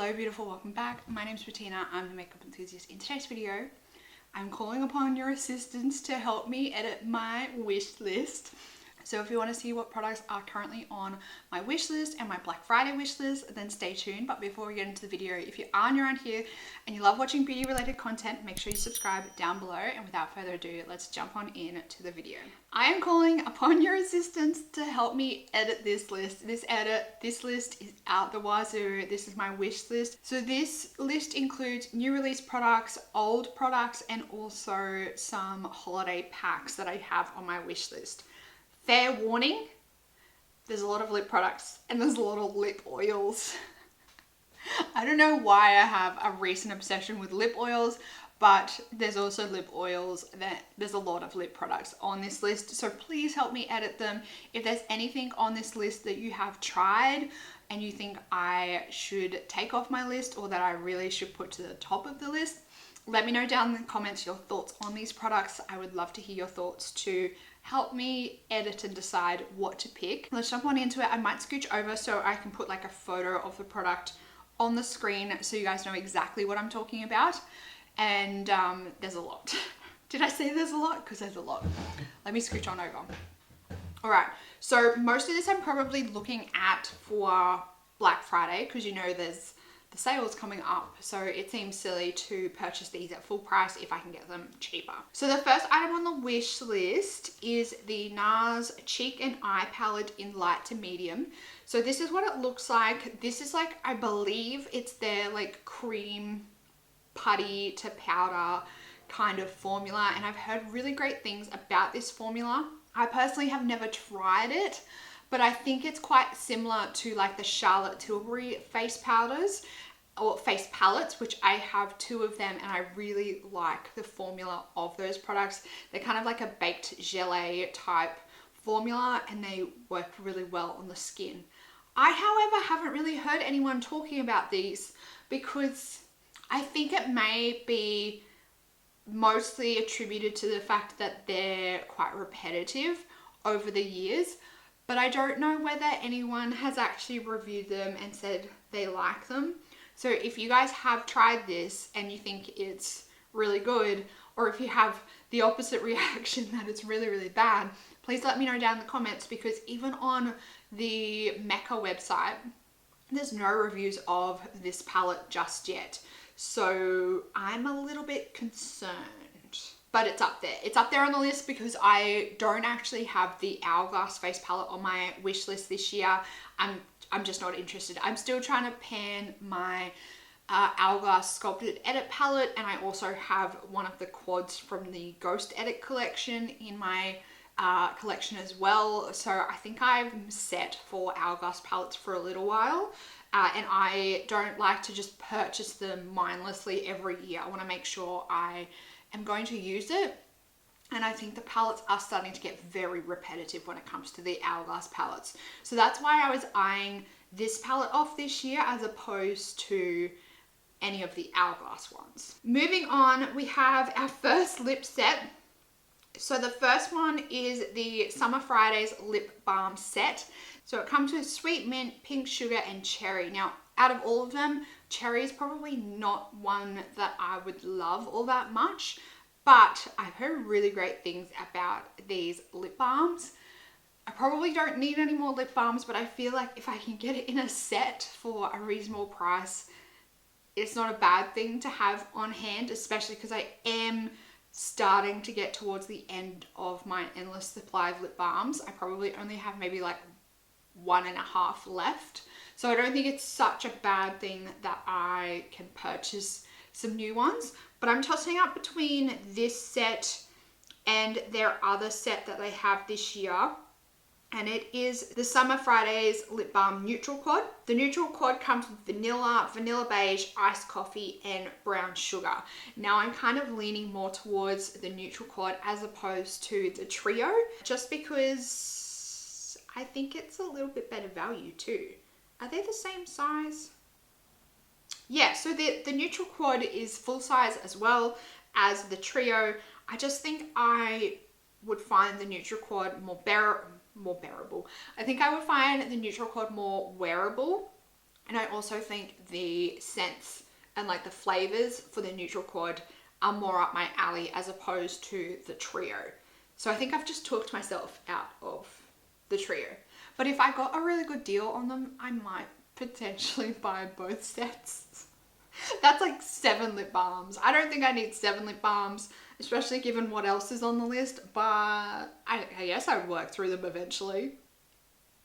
Hello beautiful, welcome back. My name's Bettina, I'm the makeup enthusiast. In today's video, I'm calling upon your assistance to help me edit my wish list. So if you want to see what products are currently on my wish list and my Black Friday wish list, then stay tuned. But before we get into the video, if you are new around here and you love watching beauty related content, make sure you subscribe down below. And without further ado, let's jump on in to the video. I am calling upon your assistance to help me edit this list. This list is out the wazoo. This is my wish list. So this list includes new release products, old products, and also some holiday packs that I have on my wish list. Fair warning, there's a lot of lip products and there's a lot of lip oils. I don't know why I have a recent obsession with lip oils, but there's also lip oils there's a lot of lip products on this list. So please help me edit them. If there's anything on this list that you have tried and you think I should take off my list or that I really should put to the top of the list, let me know down in the comments your thoughts on these products. I would love to hear your thoughts to help me edit and decide what to pick. Let's jump on into it. I might scooch over so I can put like a photo of the product on the screen so you guys know exactly what I'm talking about. And there's a lot. Did I say there's a lot? Because there's a lot. Let me scooch on over. All right, so most of this I'm probably looking at for Black Friday because you know there's the sales coming up, so it seems silly to purchase these at full price if I can get them cheaper. So the first item on the wish list is the Nars Cheek and Eye Palette in light to medium. So this is what it looks like. This is like, I believe it's their like cream putty to powder kind of formula, and I've heard really great things about this formula. I personally have never tried it, but I think it's quite similar to like the Charlotte Tilbury face powders or face palettes, which I have 2 of them and I really like the formula of those products. They're kind of like a baked gelée type formula and they work really well on the skin. I, however, haven't really heard anyone talking about these because I think it may be mostly attributed to the fact that they're quite repetitive over the years. But I don't know whether anyone has actually reviewed them and said they like them. So if you guys have tried this and you think it's really good, or if you have the opposite reaction that it's really, really bad, please let me know down in the comments, because even on the Mecca website, there's no reviews of this palette just yet. So I'm a little bit concerned. But it's up there. It's up there on the list because I don't actually have the Hourglass face palette on my wish list this year. I'm just not interested. I'm still trying to pan my Hourglass Sculpted Edit palette, and I also have one of the quads from the Ghost Edit collection in my collection as well. So I think I'm set for Hourglass palettes for a little while. And I don't like to just purchase them mindlessly every year. I want to make sure I am going to use it, and I think the palettes are starting to get very repetitive when it comes to the Hourglass palettes. So that's why I was eyeing this palette off this year as opposed to any of the Hourglass ones. Moving on, we have our first lip set. So the first one is the Summer Fridays Lip Balm set. So it comes with sweet mint, pink sugar, and cherry. Now, out of all of them, cherry is probably not one that I would love all that much, but I've heard really great things about these lip balms. I probably don't need any more lip balms, but I feel like if I can get it in a set for a reasonable price, it's not a bad thing to have on hand, especially because I am starting to get towards the end of my endless supply of lip balms. I probably only have maybe like 1.5 left. So I don't think it's such a bad thing that I can purchase some new ones. But I'm tossing up between this set and their other set that they have this year. And it is the Summer Fridays Lip Balm Neutral Quad. The Neutral Quad comes with vanilla beige, iced coffee, and brown sugar. Now I'm kind of leaning more towards the Neutral Quad as opposed to the Trio, just because I think it's a little bit better value too. Are they the same size? Yeah, so the Neutral Quad is full size as well as the Trio. I just think I would find the Neutral Quad more bearable. I think I would find the Neutral Quad more wearable And I also think the scents and like the flavors for the neutral quad are more up my alley as opposed to the trio. So I think I've just talked myself out of the trio. But if I got a really good deal on them, I might potentially buy both sets. That's like 7 lip balms. I don't think I need 7 lip balms, especially given what else is on the list, but I guess I would work through them eventually.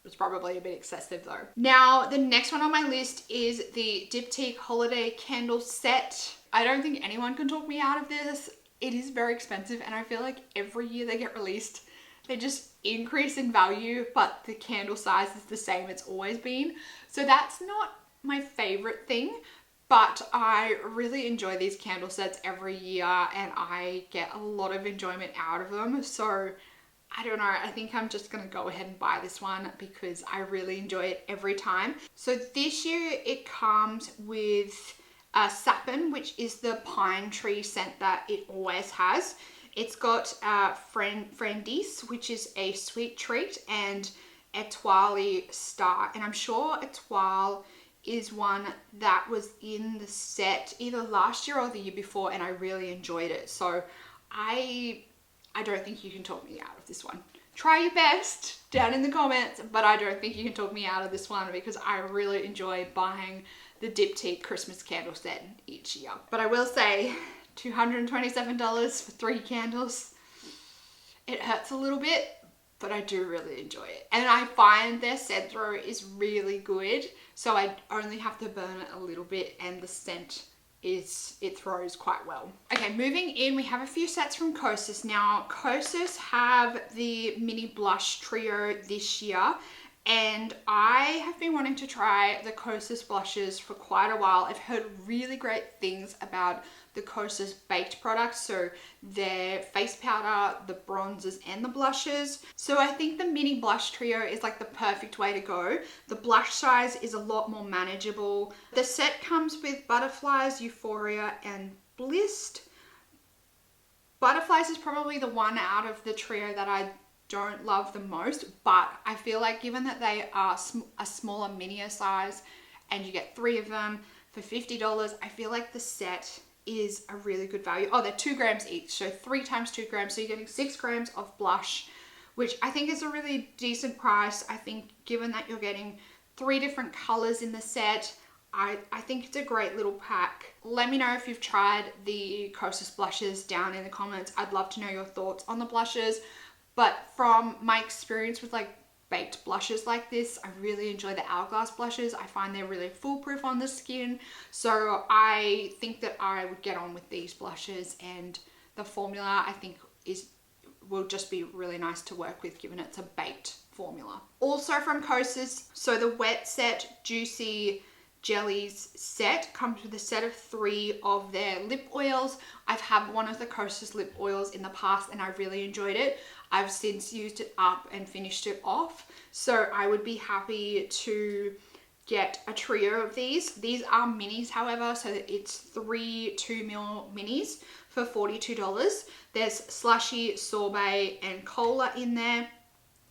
It's probably a bit excessive though. Now, the next one on my list is the Diptyque Holiday Candle Set. I don't think anyone can talk me out of this. It is very expensive, and I feel like every year they get released, they just increase in value, but the candle size is the same it's always been. So that's not my favorite thing, but I really enjoy these candle sets every year and I get a lot of enjoyment out of them. So I don't know, I think I'm just gonna go ahead and buy this one because I really enjoy it every time. So this year it comes with Sapin, which is the pine tree scent that it always has. It's got Friendis, which is a sweet treat, and Etoile Star. And I'm sure Etoile is one that was in the set either last year or the year before, and I really enjoyed it. So I don't think you can talk me out of this one. Try your best down in the comments, but I don't think you can talk me out of this one because I really enjoy buying the Diptyque Christmas candle set each year. But I will say, $227 for 3 candles. It hurts a little bit, but I do really enjoy it. And I find their scent throw is really good, so I only have to burn it a little bit and the scent it throws quite well. Okay, moving in, we have a few sets from Kosas. Now, Kosas have the mini blush trio this year, and I have been wanting to try the Kosas blushes for quite a while. I've heard really great things about the Kosas baked products, so their face powder, the bronzers, and the blushes. So I think the mini blush trio is like the perfect way to go. The blush size is a lot more manageable. The set comes with Butterflies, Euphoria, and Blissed. Butterflies is probably the one out of the trio that I don't love the most, but I feel like given that they are a smaller, minier size and you get 3 of them for $50, I feel like the set is a really good value. Oh, they're 2 grams each, so 3 times 2 grams, so you're getting 6 grams of blush, which I think is a really decent price. I think given that you're getting 3 different colors in the set, I think it's a great little pack. Let me know if you've tried the Kosas blushes down in the comments. I'd love to know your thoughts on the blushes. But from my experience with like baked blushes like this, I really enjoy the Hourglass blushes. I find they're really foolproof on the skin. So I think that I would get on with these blushes, and the formula I think will just be really nice to work with given it's a baked formula. Also from Kosas, so the Wet Set Juicy Jellies set comes with a set of 3 of their lip oils. I've had one of the Kosas lip oils in the past and I really enjoyed it. I've since used it up and finished it off, so I would be happy to get a trio of these. These are minis, however, so it's 3 2ml minis for $42. There's slushy, sorbet, and cola in there.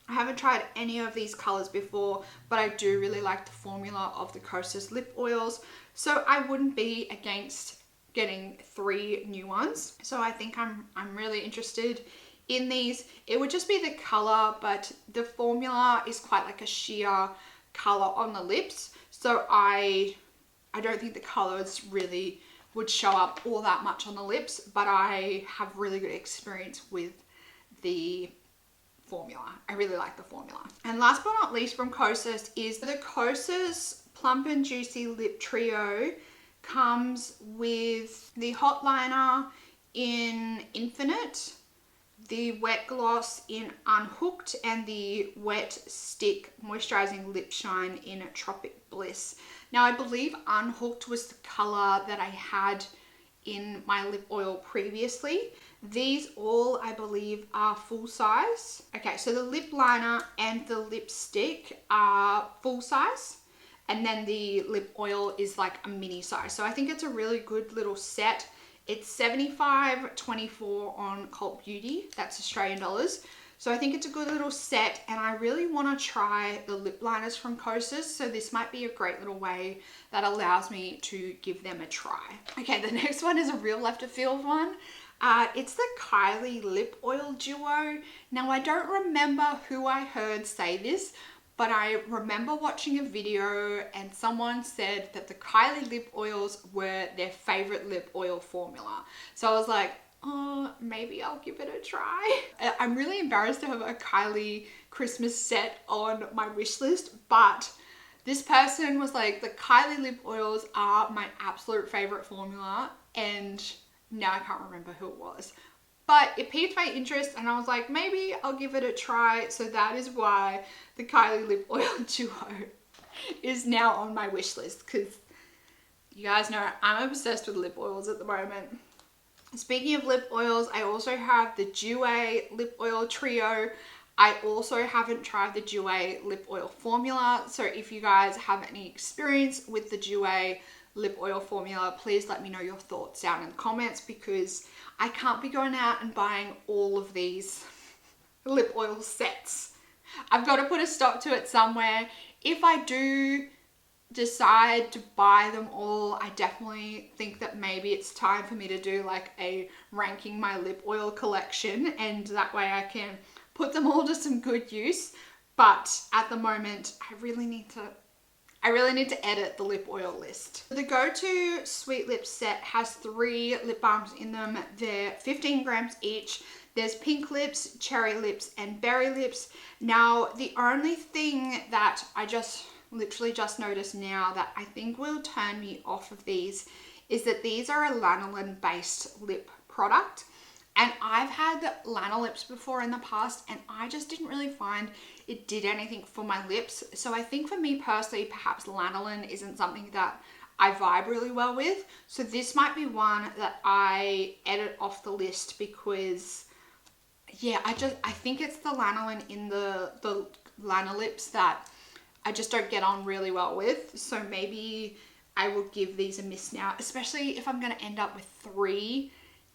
I haven't tried any of these colors before, but I do really like the formula of the Kosas lip oils, so I wouldn't be against getting 3 new ones. So I think I'm really interested in these. It would just be the color, but the formula is quite like a sheer color on the lips, so I don't think the colors really would show up all that much on the lips, but I have really good experience with the formula. I really like the formula. And last but not least from Kosas is the Kosas Plump and Juicy Lip Trio. Comes with the Hot Liner in Infinite, the Wet Gloss in Unhooked, and the Wet Stick Moisturizing Lip Shine in Tropic Bliss. Now I believe Unhooked was the color that I had in my lip oil previously. These all, I believe, are full size. Okay, so the lip liner and the lipstick are full size, and then the lip oil is like a mini size. So I think it's a really good little set. It's $75.24 on Cult Beauty. That's Australian dollars. So I think it's a good little set, and I really want to try the lip liners from Kosas. So this might be a great little way that allows me to give them a try. Okay, the next one is a real left of field one. It's the Kylie Lip Oil Duo. Now I don't remember who I heard say this, but I remember watching a video and someone said that the Kylie lip oils were their favorite lip oil formula. So I was like, oh, maybe I'll give it a try. I'm really embarrassed to have a Kylie Christmas set on my wish list, but this person was like, the Kylie lip oils are my absolute favorite formula, and now I can't remember who it was. But it piqued my interest and I was like, maybe I'll give it a try. So that is why the Kylie Lip Oil Duo is now on my wish list, because you guys know I'm obsessed with lip oils at the moment. Speaking of lip oils, I also have the Jouer Lip Oil Trio. I also haven't tried the Jouer Lip Oil formula. So if you guys have any experience with the Jouer lip oil formula, please let me know your thoughts down in the comments, because I can't be going out and buying all of these lip oil sets. I've got to put a stop to it somewhere. If I do decide to buy them all, I definitely think that maybe it's time for me to do like a ranking my lip oil collection, and that way I can put them all to some good use. But at the moment, I really need to edit the lip oil list. The go-to Sweet Lips set has 3 lip balms in them. They're 15 grams each. There's pink lips, cherry lips, and berry lips. Now, the only thing that I literally just noticed now that I think will turn me off of these is that these are a lanolin based lip product. And I've had Lanolips before in the past, and I just didn't really find it did anything for my lips. So I think for me personally, perhaps lanolin isn't something that I vibe really well with. So this might be one that I edit off the list, because yeah, I think it's the lanolin in the Lanolips that I just don't get on really well with. So maybe I will give these a miss now, especially if I'm going to end up with 3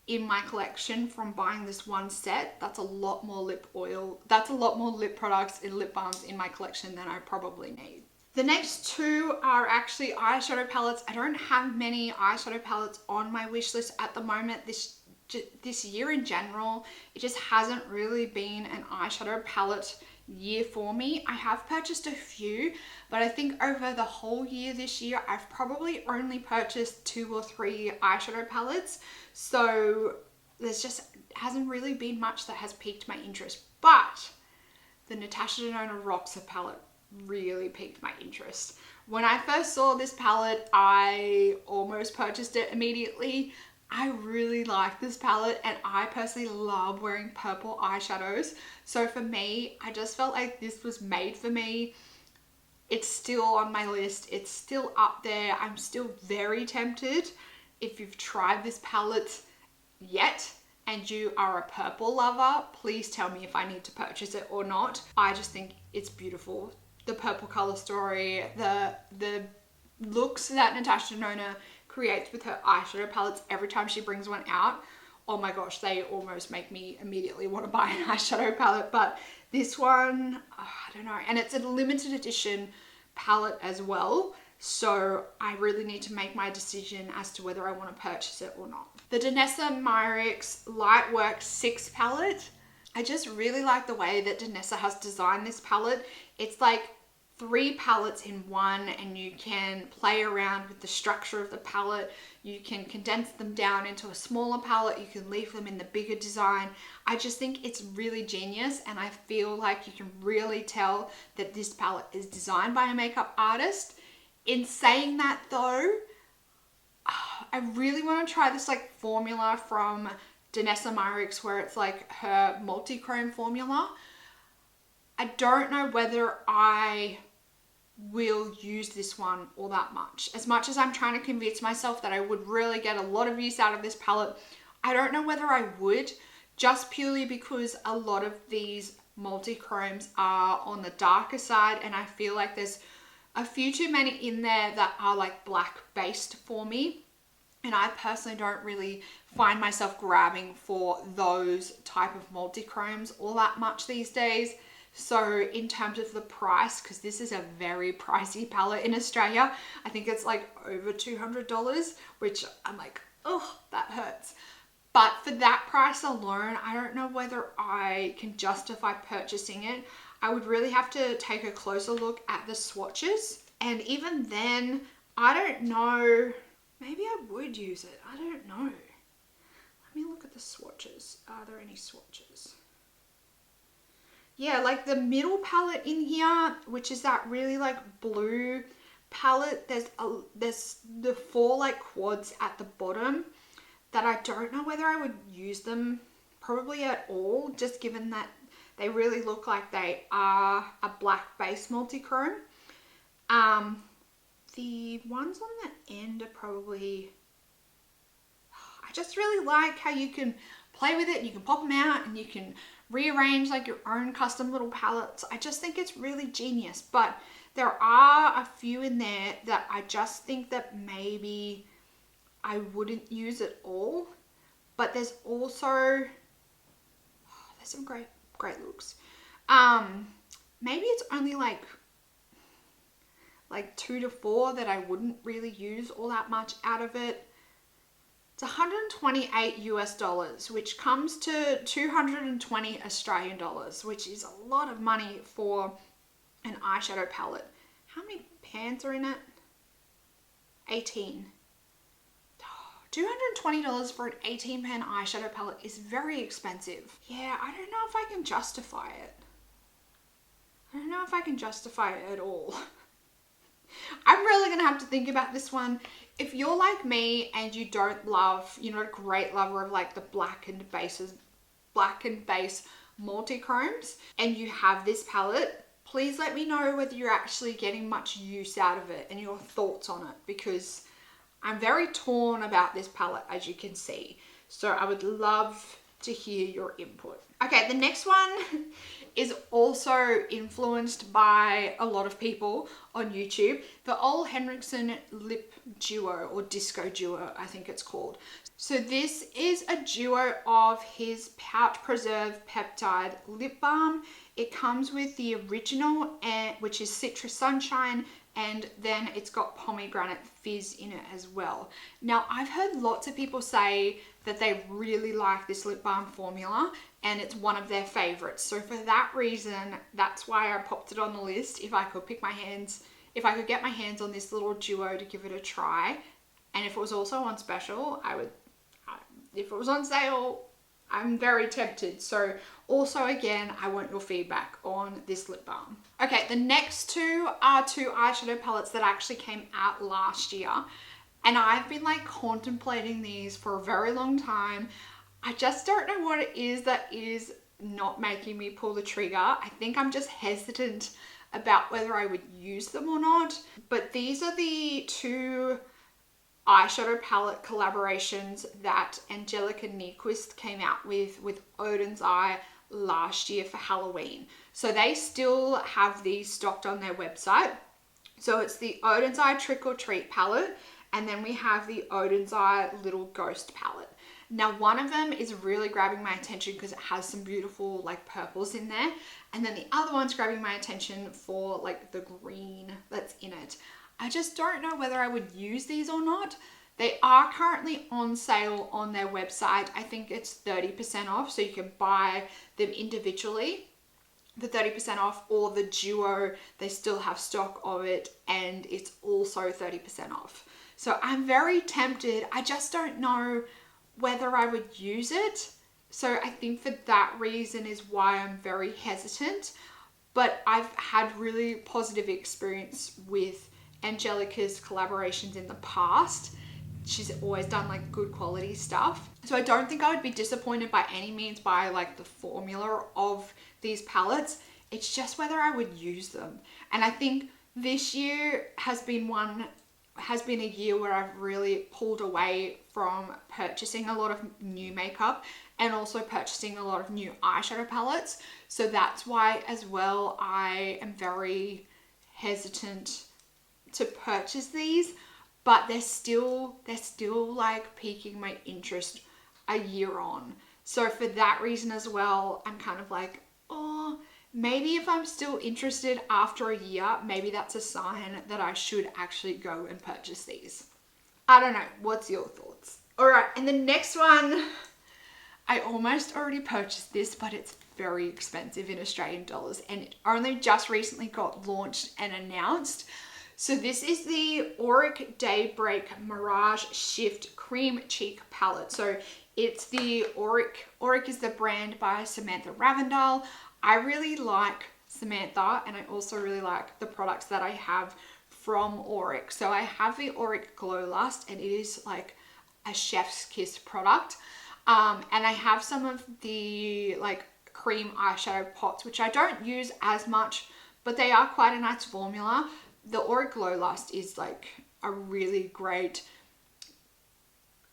in my collection from buying this one set. That's a lot more lip oil. That's a lot more lip products and lip balms in my collection than I probably need. The next 2 are actually eyeshadow palettes. I don't have many eyeshadow palettes on my wish list at the moment. This year in general, it just hasn't really been an eyeshadow palette year for me. I have purchased a few, but I think over the whole year this year, I've probably only purchased 2 or 3 eyeshadow palettes. So there's just hasn't really been much that has piqued my interest. But the Natasha Denona Roxa palette really piqued my interest. When I first saw this palette, I almost purchased it immediately. I really like this palette, and I personally love wearing purple eyeshadows. So for me, I just felt like this was made for me. It's still on my list. It's still up there. I'm still very tempted. If you've tried this palette yet and you are a purple lover, please tell me if I need to purchase it or not. I just think it's beautiful. The purple color story, the looks that Natasha Denona creates with her eyeshadow palettes every time she brings one out, oh my gosh, they almost make me immediately want to buy an eyeshadow palette. But this one, I don't know, and it's a limited edition palette as well, so I really need to make my decision as to whether I want to purchase it or not. The Danessa Myricks Lightwork 6 palette, I just really like the way that Danessa has designed this palette. It's like 3 palettes in one, and you can play around with the structure of the palette. You can condense them down into a smaller palette. You can leave them in the bigger design. I just think it's really genius, and I feel like you can really tell that this palette is designed by a makeup artist. In saying that though, I really want to try this like formula from Danessa Myricks, where it's like her multi-chrome formula. I don't know whether I will use this one all that much. As much as I'm trying to convince myself that I would really get a lot of use out of this palette, I don't know whether I would, just purely because a lot of these multi-chromes are on the darker side, and I feel like there's a few too many in there that are like black based for me. And I personally don't really find myself grabbing for those type of multi-chromes all that much these days. So in terms of the price, because this is a very pricey palette in Australia, I think it's like over $200, which I'm like, oh, that hurts. But for that price alone, I don't know whether I can justify purchasing it. I would really have to take a closer look at the swatches. And even then, I don't know. Maybe I would use it. I don't know. Let me look at the swatches. Are there any swatches? Yeah, like the middle palette in here, which is that really like blue palette. There's the 4 like quads at the bottom that I don't know whether I would use them probably at all, just given that they really look like they are a black base multi-chrome. The ones on the end are probably, I just really like how you can play with it, you can pop them out and you can rearrange like your own custom little palettes. I just think it's really genius, but there are a few in there that I just think that maybe I wouldn't use at all. But there's also, there's some great looks. Maybe it's only like 2 to 4 that I wouldn't really use all that much out of it. It's 128 US dollars, which comes to 220 Australian dollars, which is a lot of money for an eyeshadow palette. How many pans are in it? 18. $220 for an 18 pan eyeshadow palette is very expensive. Yeah, I don't know if I can justify it. I don't know if I can justify it at all. I'm really gonna have to think about this one. If you're like me and you don't love, you're not a great lover of like the black and base multi-chromes, and you have this palette, please let me know whether you're actually getting much use out of it and your thoughts on it, because I'm very torn about this palette, as you can see. So I would love to hear your input. Okay, the next one is also influenced by a lot of people on YouTube. The Ole Henriksen Lip Duo, or Disco Duo, I think it's called. So this is a duo of his Pouch Preserve Peptide Lip Balm. It comes with the original, which is Citrus Sunshine, and then it's got pomegranate fizz in it as well. Now, I've heard lots of people say that they really like this lip balm formula and it's one of their favorites. So for that reason, that's why I popped it on the list. If I could get my hands on this little duo to give it a try. And if it was also on special, if it was on sale, I'm very tempted. So also, again, I want your feedback on this lip balm. Okay, the next two are 2 eyeshadow palettes that actually came out last year. And I've been like contemplating these for a very long time. I just don't know what it is that is not making me pull the trigger. I think I'm just hesitant about whether I would use them or not. But these are the 2 eyeshadow palette collaborations that Angelica Nyquist came out with Odens Eye last year for Halloween. So they still have these stocked on their website. So it's the Odens Eye Trick or Treat palette, and then we have the Odens Eye Little Ghost palette. Now, one of them is really grabbing my attention because it has some beautiful like purples in there, and then the other one's grabbing my attention for like the green that's in it. I just don't know whether I would use these or not. They are currently on sale on their website. I think it's 30% off, so you can buy them individually, the 30% off, or the duo, they still have stock of it and it's also 30% off. So I'm very tempted. I just don't know whether I would use it. So I think for that reason is why I'm very hesitant. But I've had really positive experience with Angelica's collaborations in the past. She's always done like good quality stuff. So I don't think I would be disappointed by any means by like the formula of these palettes. It's just whether I would use them. And I think this year has been a year where I've really pulled away from purchasing a lot of new makeup and also purchasing a lot of new eyeshadow palettes. So that's why as well I am very hesitant to purchase these. but they're still like piquing my interest a year on. So for that reason as well, I'm kind of like, oh, maybe if I'm still interested after a year, maybe that's a sign that I should actually go and purchase these. I don't know. What's your thoughts? All right, and the next one, I almost already purchased this, but it's very expensive in Australian dollars, and it only just recently got launched and announced. So this is the Auric Daybreak Mirage Shift Cream Cheek Palette. So it's the Auric. Auric is the brand by Samantha Ravndal. I really like Samantha, and I also really like the products that I have from Auric. So I have the Auric Glow Lust, and it is like a chef's kiss product. And I have some of the like cream eyeshadow pots, which I don't use as much, but they are quite a nice formula. The Auric Glow Lust is like a really great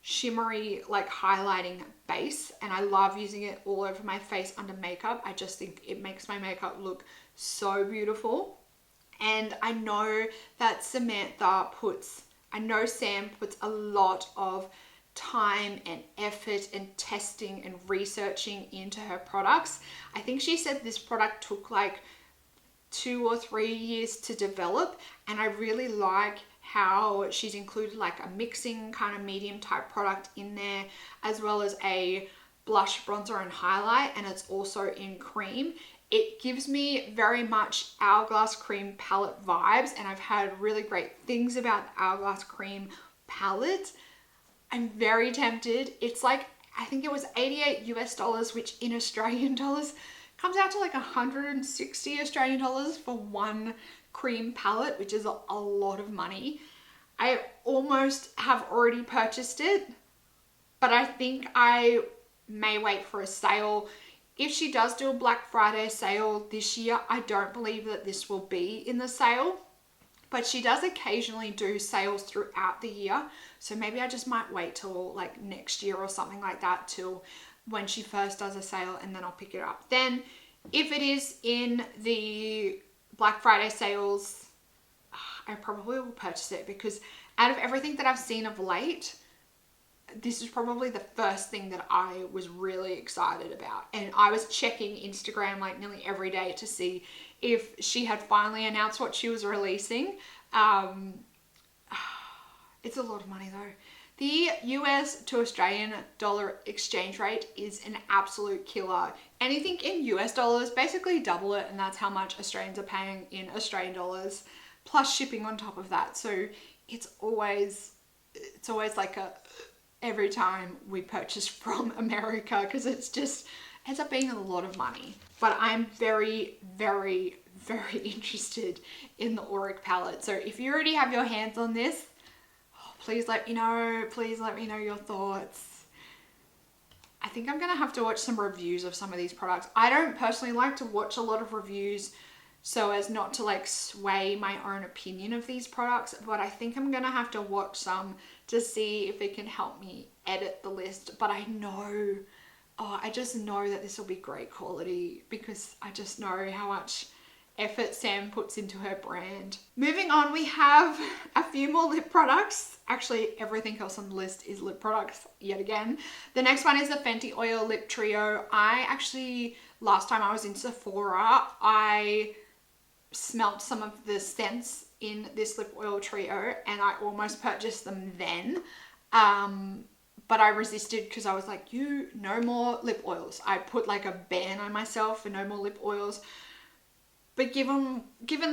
shimmery like highlighting base, and I love using it all over my face under makeup. I just think it makes my makeup look so beautiful. And I know that Sam puts a lot of time and effort and testing and researching into her products. I think she said this product took like 2 or 3 years to develop, and I really like how she's included like a mixing kind of medium type product in there, as well as a blush, bronzer and highlight, and it's also in cream. It gives me very much Hourglass Cream palette vibes, and I've heard really great things about the Hourglass Cream palette. I'm very tempted. It's like, I think it was $88 US, which in Australian dollars comes out to like 160 Australian dollars for one cream palette, which is a lot of money. I almost have already purchased it, but I think I may wait for a sale. If she does do a Black Friday sale this year, I don't believe that this will be in the sale, but she does occasionally do sales throughout the year. So maybe I just might wait till like next year or something like that, till when she first does a sale, and then I'll pick it up. Then if it is in the Black Friday sales, I probably will purchase it, because out of everything that I've seen of late, this is probably the first thing that I was really excited about. And I was checking Instagram like nearly every day to see if she had finally announced what she was releasing. It's a lot of money though. The US to Australian dollar exchange rate is an absolute killer. Anything in US dollars, basically double it, and that's how much Australians are paying in Australian dollars, plus shipping on top of that. So it's always like every time we purchase from America, because it's just ends up being a lot of money. But I'm very, very, very interested in the Auric palette. So if you already have your hands on this, please let me know. Please let me know your thoughts. I think I'm gonna have to watch some reviews of some of these products. I don't personally like to watch a lot of reviews so as not to like sway my own opinion of these products, but I think I'm gonna have to watch some to see if it can help me edit the list. But I know, I just know that this will be great quality, because I just know how much effort Sam puts into her brand. Moving on, we have a few more lip products. Actually, everything else on the list is lip products yet again. The next one is the Fenty Oil Lip Trio. I actually, last time I was in Sephora, I smelt some of the scents in this lip oil trio, and I almost purchased them then. But I resisted, because I was like, no more lip oils. I put like a ban on myself for no more lip oils. But given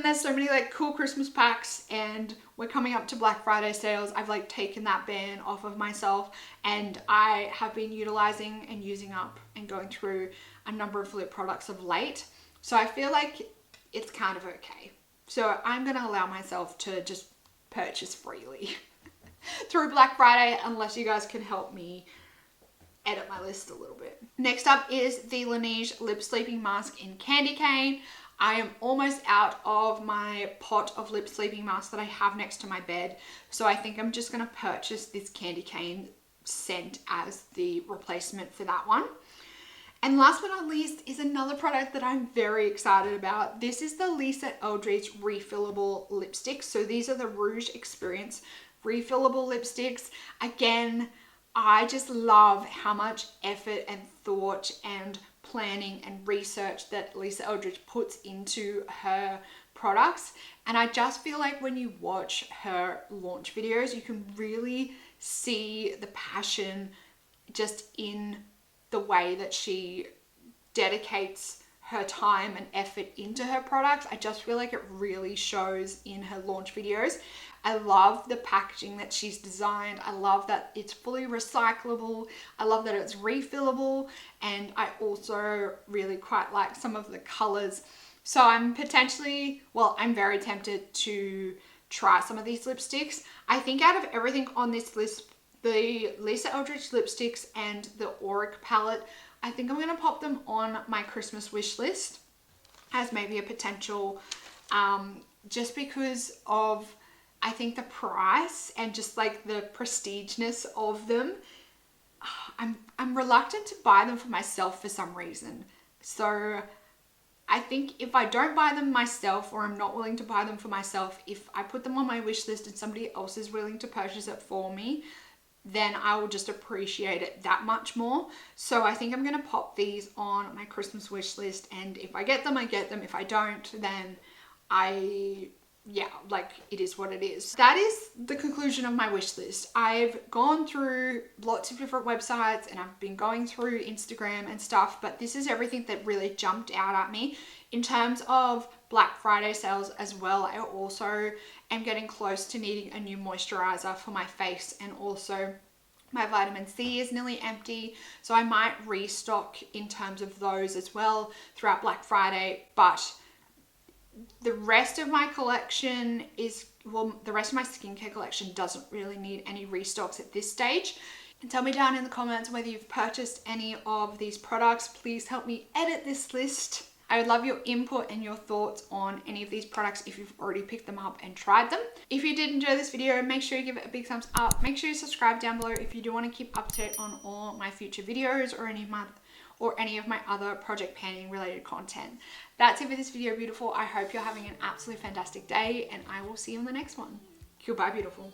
there's so many like cool Christmas packs and we're coming up to Black Friday sales, I've like taken that ban off of myself, and I have been utilizing and using up and going through a number of lip products of late. So I feel like it's kind of okay. So I'm going to allow myself to just purchase freely through Black Friday, unless you guys can help me edit my list a little bit. Next up is the Laneige Lip Sleeping Mask in Candy Cane. I am almost out of my pot of lip sleeping masks that I have next to my bed. So I think I'm just going to purchase this Candy Cane scent as the replacement for that one. And last but not least is another product that I'm very excited about. This is the Lisa Eldridge Refillable Lipsticks. So these are the Rouge Experience refillable lipsticks. Again, I just love how much effort and thought and planning and research that Lisa Eldridge puts into her products. And I just feel like when you watch her launch videos, you can really see the passion just in the way that she dedicates her time and effort into her products. I just feel like it really shows in her launch videos. I love the packaging that she's designed. I love that it's fully recyclable. I love that it's refillable. And I also really quite like some of the colors. So I'm very tempted to try some of these lipsticks. I think out of everything on this list, the Lisa Eldridge lipsticks and the Auric palette, I think I'm going to pop them on my Christmas wish list as maybe a potential, just because of, I think, the price and just like the prestigeness of them. I'm reluctant to buy them for myself for some reason. So I think if I don't buy them myself, or I'm not willing to buy them for myself, if I put them on my wish list and somebody else is willing to purchase it for me, then I will just appreciate it that much more. So I think I'm going to pop these on my Christmas wish list, and if I get them, I get them. If I don't, then it is what it is. That is the conclusion of my wish list. I've gone through lots of different websites and I've been going through Instagram and stuff, but this is everything that really jumped out at me. In terms of Black Friday sales as well, I also am getting close to needing a new moisturizer for my face, and also my vitamin C is nearly empty, so I might restock in terms of those as well throughout Black Friday. But the rest of my collection the rest of my skincare collection doesn't really need any restocks at this stage. And tell me down in the comments whether you've purchased any of these products. Please help me edit this list. I would love your input and your thoughts on any of these products if you've already picked them up and tried them. If you did enjoy this video, make sure you give it a big thumbs up. Make sure you subscribe down below if you do want to keep up to date on all my future videos or any of my other project panning related content. That's it for this video, beautiful. I hope you're having an absolutely fantastic day, and I will see you in the next one. Goodbye, beautiful.